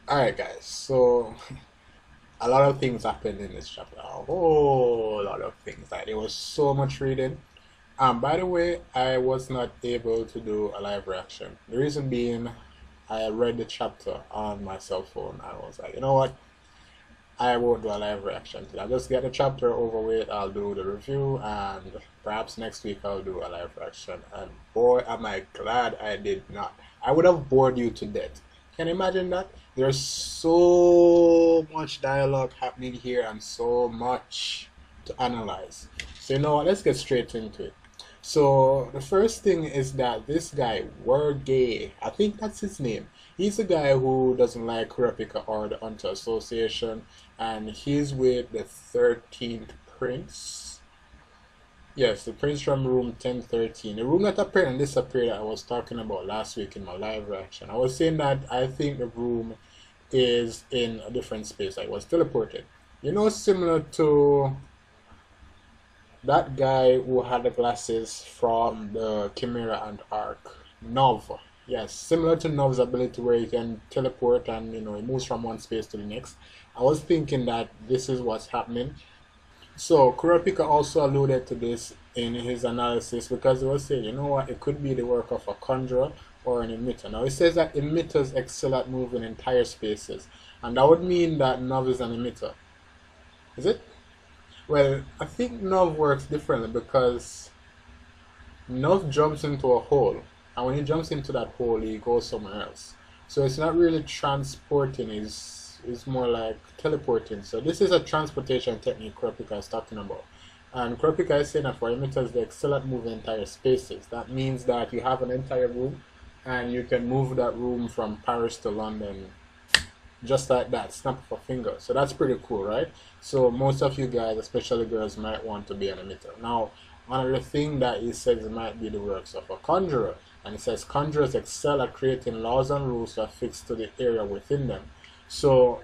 Alright guys, so a lot of things happened in this chapter. A whole lot of things. Like there was so much reading. By the way, I was not able to do a live reaction. The reason being I read the chapter on my cell phone and I was like, you know what? I won't do a live reaction today. I'll just get the chapter over with, I'll do the review, and perhaps next week I'll do a live reaction. And boy, am I glad I did not. I would have bored you to death. Can you imagine that? There's so much dialogue happening here and so much to analyze. So you know what, let's get straight into it. So the first thing is that this guy, Gay, I think that's his name. He's a guy who doesn't like Kurapika or the Hunter Association, and he's with the 13th Prince. Yes, the Prince from room 1013. The room that appeared and disappeared that I was talking about last week in my live reaction. I was saying that I think the room is in a different space. I was teleported. You know, similar to that guy who had the glasses from the Chimera and Arc, Nov. Yes, similar to Nov's ability where he can teleport and he moves from one space to the next. I was thinking that this is what's happening. So Kurapika also alluded to this in his analysis because he was saying, you know what, it could be the work of a conjurer or an emitter. Now it says that emitters excel at moving entire spaces, and that would mean that Nov is an emitter. Is it? Well, I think Nov works differently because Nov jumps into a hole, and when he jumps into that hole, he goes somewhere else. So it's not really transporting, it's more like teleporting. So this is a transportation technique Kurapika is talking about. And Kurapika is saying that for emitters, they excel at moving entire spaces. That means that you have an entire room, and you can move that room from Paris to London just like that, snap of a finger. So that's pretty cool, right? So most of you guys, especially girls, might want to be an emitter. Now, another thing that he says might be the works of a conjurer. And he says conjurers excel at creating laws and rules that fix to the area within them. So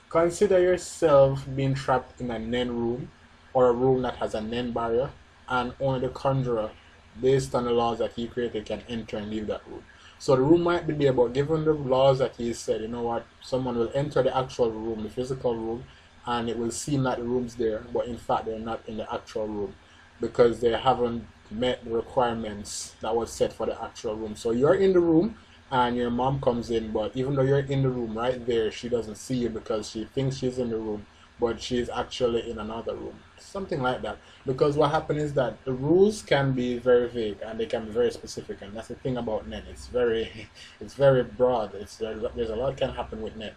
consider yourself being trapped in a Nen room or a room that has a Nen barrier, and only the conjurer, based on the laws that he created, can enter and leave that room. So the room might be there, but given the laws that he said, you know what, someone will enter the actual room, the physical room, and it will seem like the room's there, but in fact they're not in the actual room because they haven't met the requirements that was set for the actual room. So you're in the room and your mom comes in, but even though you're in the room right there, she doesn't see you because she thinks she's in the room, but she's actually in another room. Something like that. Because what happens is that the rules can be very vague and they can be very specific, and that's the thing about Nen. It's very broad. There's a lot can happen with Nen.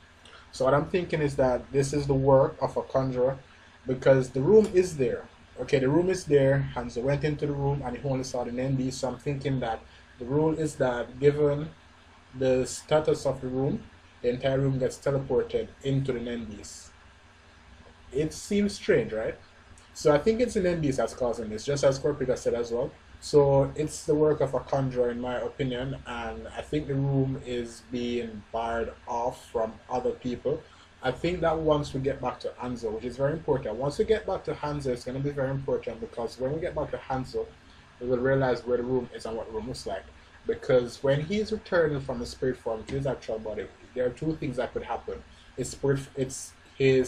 So what I'm thinking is that this is the work of a conjurer because the room is there. Okay, the room is there. Hanzo went into the room and he only saw the Nen. So I'm thinking that the rule is that given the status of the room, the entire room gets teleported into the Nen. It seems strange, right? So I think it's an NBs that's causing this, just as Kurapika said as well. So it's the work of a conjurer in my opinion, and I think the room is being barred off from other people. I think that once we get back to Hanzo, which is very important, once we get back to Hanzo, it's going to be very important because when we get back to Hanzo, we will realize where the room is and what the room looks like. Because when he is returning from the spirit form to his actual body, there are two things that could happen. His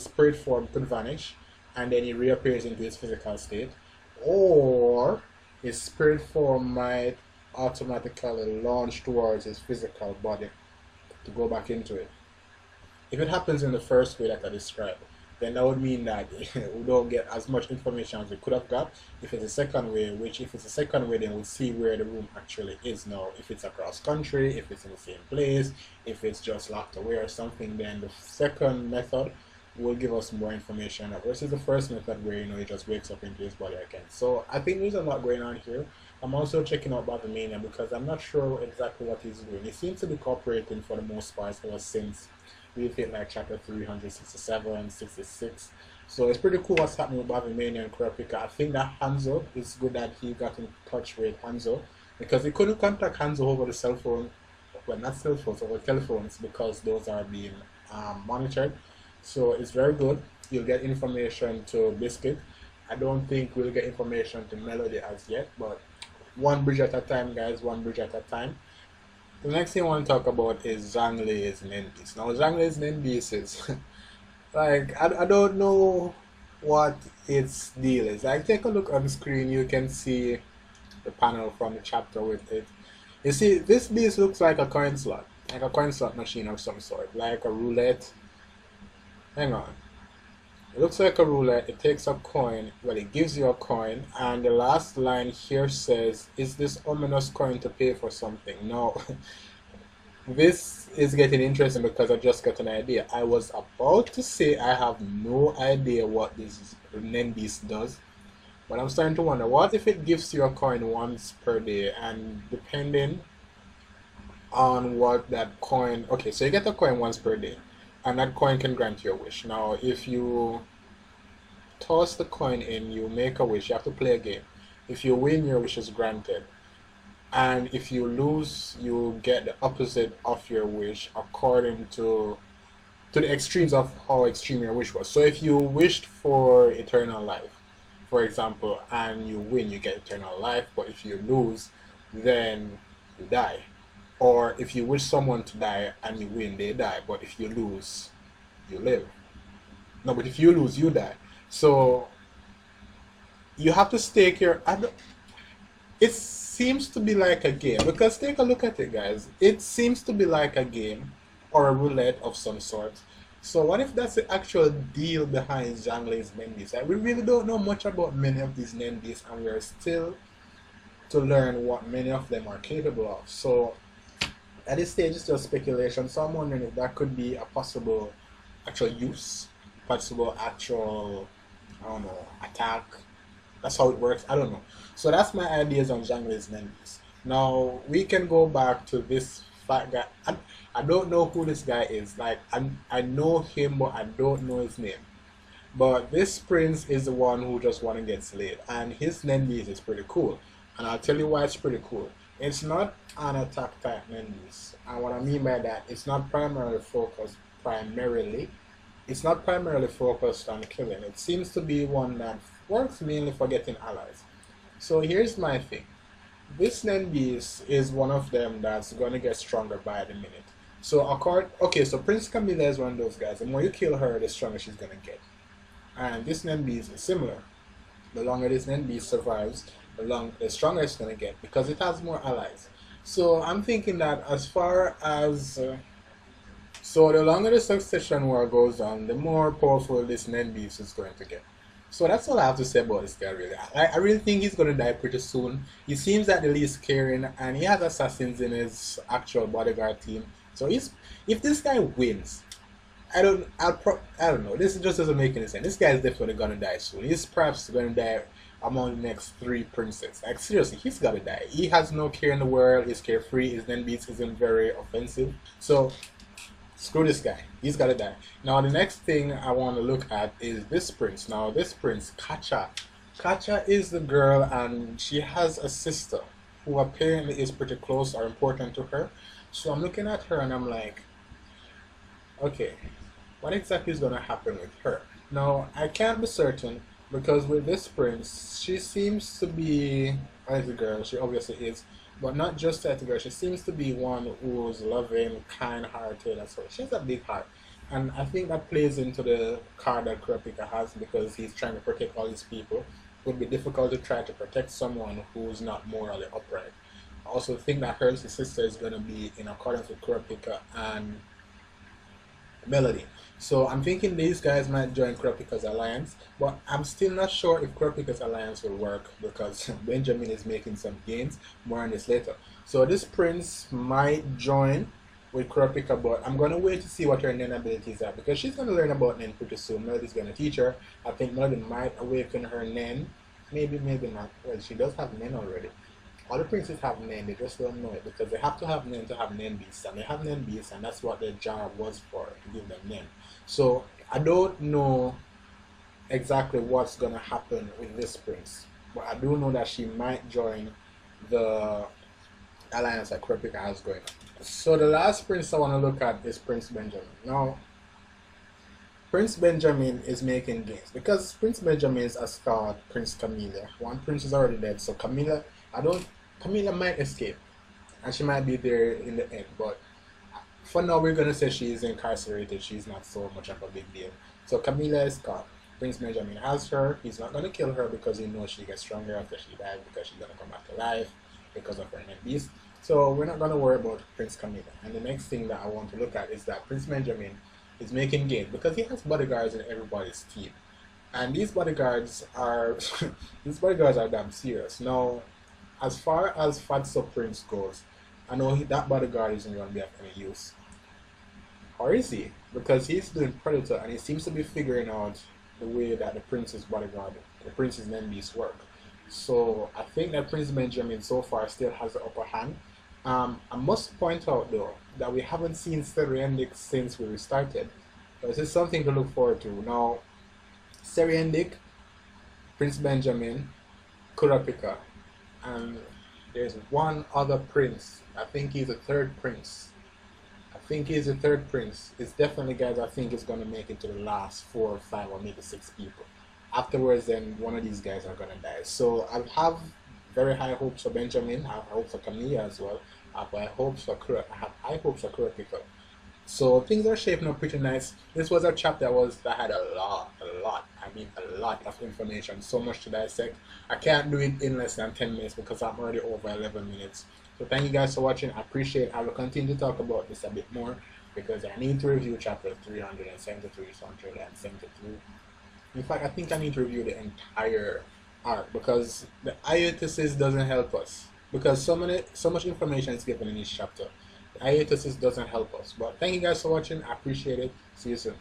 spirit form could vanish, and then he reappears into his physical state, or his spirit form might automatically launch towards his physical body to go back into it. If it happens in the first way that I described, then that would mean that we don't get as much information as we could have got. If it's a second way, then we'll see where the room actually is now. If it's across country, if it's in the same place, if it's just locked away or something, then the second method will give us more information versus the first method where he just wakes up into his body again. So I think there's a lot going on here. I'm also checking out Bavimania because I'm not sure exactly what he's doing. He seems to be cooperating for the most part ever since we've hit like chapter 367, 66. So it's pretty cool what's happening with Bavimania and Kurapika. I think that Hanzo is good that he got in touch with Hanzo because he couldn't contact Hanzo over the cell phone, well not cell phones, over telephones because those are being monitored. So it's very good. You'll get information to Biscuit. I don't think we'll get information to Melody as yet, but one bridge at a time, guys, one bridge at a time. The next thing I want to talk about is Zhang Lei's Nendis. Now, Zhang Lei's Nendis is like, I don't know what its deal is. Like, take a look on screen, you can see the panel from the chapter with it. You see, this beast looks like a coin slot machine of some sort, like a roulette. Hang on. It looks like a roulette. It takes a coin. Well, it gives you a coin. And the last line here says, is this ominous coin to pay for something? No. This is getting interesting because I just got an idea. I was about to say I have no idea what this Nendis does. But I'm starting to wonder, what if it gives you a coin once per day? And depending on what that coin... Okay, so you get a coin once per day. And that coin can grant you a wish. Now, if you toss the coin in, you make a wish. You have to play a game. If you win, your wish is granted. And if you lose, you get the opposite of your wish according to the extremes of how extreme your wish was. So if you wished for eternal life, for example, and you win, you get eternal life. But if you lose, then you die. Or if you wish someone to die and you win, they die. But if you lose, you live. No, but if you lose, you die. So you have to stake your... It seems to be like a game. Because take a look at it, guys. It seems to be like a game or a roulette of some sort. So what if that's the actual deal behind Zhang Lei's Nendis? Like, we really don't know much about many of these Nendis, and we're still to learn what many of them are capable of. So at this stage, it's just speculation. So I'm wondering if that could be a possible actual use, possible actual, I don't know, attack. That's how it works. I don't know. So that's my ideas on Zhang Lei's Nendis. Now we can go back to this fat guy. I don't know who this guy is. Like, I know him, but I don't know his name. But this prince is the one who just want to get slayed, and his Nendis is pretty cool. And I'll tell you why it's pretty cool. It's not an attack type Nendis, and what I mean by that, it's not primarily focused on killing. It seems to be one that works mainly for getting allies. So here's my thing. This Nendis is one of them that's gonna get stronger by the minute. So so Prince Camilla is one of those guys. The more you kill her, the stronger she's gonna get. And this Nendis is similar. The longer this Nendis survives, the stronger it's gonna get because it has more allies. So I'm thinking that as far as so the longer the succession war goes on, the more powerful this Nendis is going to get. So that's all I have to say about this guy, really. I really think he's going to die pretty soon. He seems like the least caring, and he has assassins in his actual bodyguard team. So if this guy wins, I don't know. This just doesn't make any sense. This guy is definitely going to die soon. He's perhaps going to die among the next 3 princes. Like, seriously, he's got to die. He has no care in the world. He's carefree. His Nendis isn't very offensive. So screw this guy. He's got to die. Now, the next thing I want to look at is this prince. Now, this prince, Kacha. Kacha is the girl, and she has a sister who apparently is pretty close or important to her. So I'm looking at her, and I'm like, okay, what exactly is going to happen with her? Now, I can't be certain, because with this prince, she seems to be, as a girl, she obviously is, but not just that girl. She seems to be one who's loving, kind-hearted, and so she has a big heart. And I think that plays into the card that Kurapika has because he's trying to protect all these people. It would be difficult to try to protect someone who's not morally upright. I also think that her sister is going to be in accordance with Kurapika and Melody. So I'm thinking these guys might join Kurapika's alliance, but I'm still not sure if Kurapika's alliance will work because Benjamin is making some gains. More on this later. So this prince might join with Kurapika, but I'm going to wait to see what her Nen abilities are because she's going to learn about Nen pretty soon. Melody's going to teach her. I think Melody might awaken her Nen. Maybe not. Well, she does have Nen already. All the princes have Nen, they just don't know it because they have to have Nen to have Nen beasts, and they have Nen beasts, and that's what their job was for, to give them Nen. So I don't know exactly what's gonna happen with this prince, but I do know that she might join the alliance that Kurapika has going on. So the last prince I want to look at is Prince Benjamin. Now, Prince Benjamin is making gains because Prince Benjamin is a star. Prince Camilla. One prince is already dead, so Camilla, I don't. Camilla might escape, and she might be there in the end. But for now, we're gonna say she is incarcerated. She's not so much of a big deal. So Camilla is caught. Prince Benjamin has her. He's not gonna kill her because he knows she gets stronger after she dies because she's gonna come back to life because of her net beast. So we're not gonna worry about Prince Camilla. And the next thing that I want to look at is that Prince Benjamin is making gain because he has bodyguards in everybody's team. And these bodyguards are these bodyguards are damn serious. Now, as far as Fatso Prince goes, I know that bodyguard isn't going to be of any use. Or is he? Because he's doing Predator and he seems to be figuring out the way that the Prince's bodyguard, the Prince's name beast work. So I think that Prince Benjamin so far still has the upper hand. I must point out though that we haven't seen Seriendic since we restarted. So this is something to look forward to. Now, Seriendic, Prince Benjamin, Kurapika, and there's one other prince. I think he's the third prince. I think he's the third prince. It's definitely guys I think is gonna make it to the last 4 or 5 or maybe 6 people. Afterwards then one of these guys are gonna die. So I have very high hopes for Benjamin, I have hopes for Camilla as well. I have high hopes for Kurapika. So things are shaping up pretty nice. This was a chapter that had a lot, a lot of information, so much to dissect. I can't do it in less than 10 minutes because I'm already over 11 minutes. So thank you guys for watching. I appreciate it. I will continue to talk about this a bit more because I need to review chapter 373, 173. In fact, I think I need to review the entire arc because the hiatuses doesn't help us because so much information is given in each chapter. The hiatuses doesn't help us. But thank you guys for watching. I appreciate it. See you soon.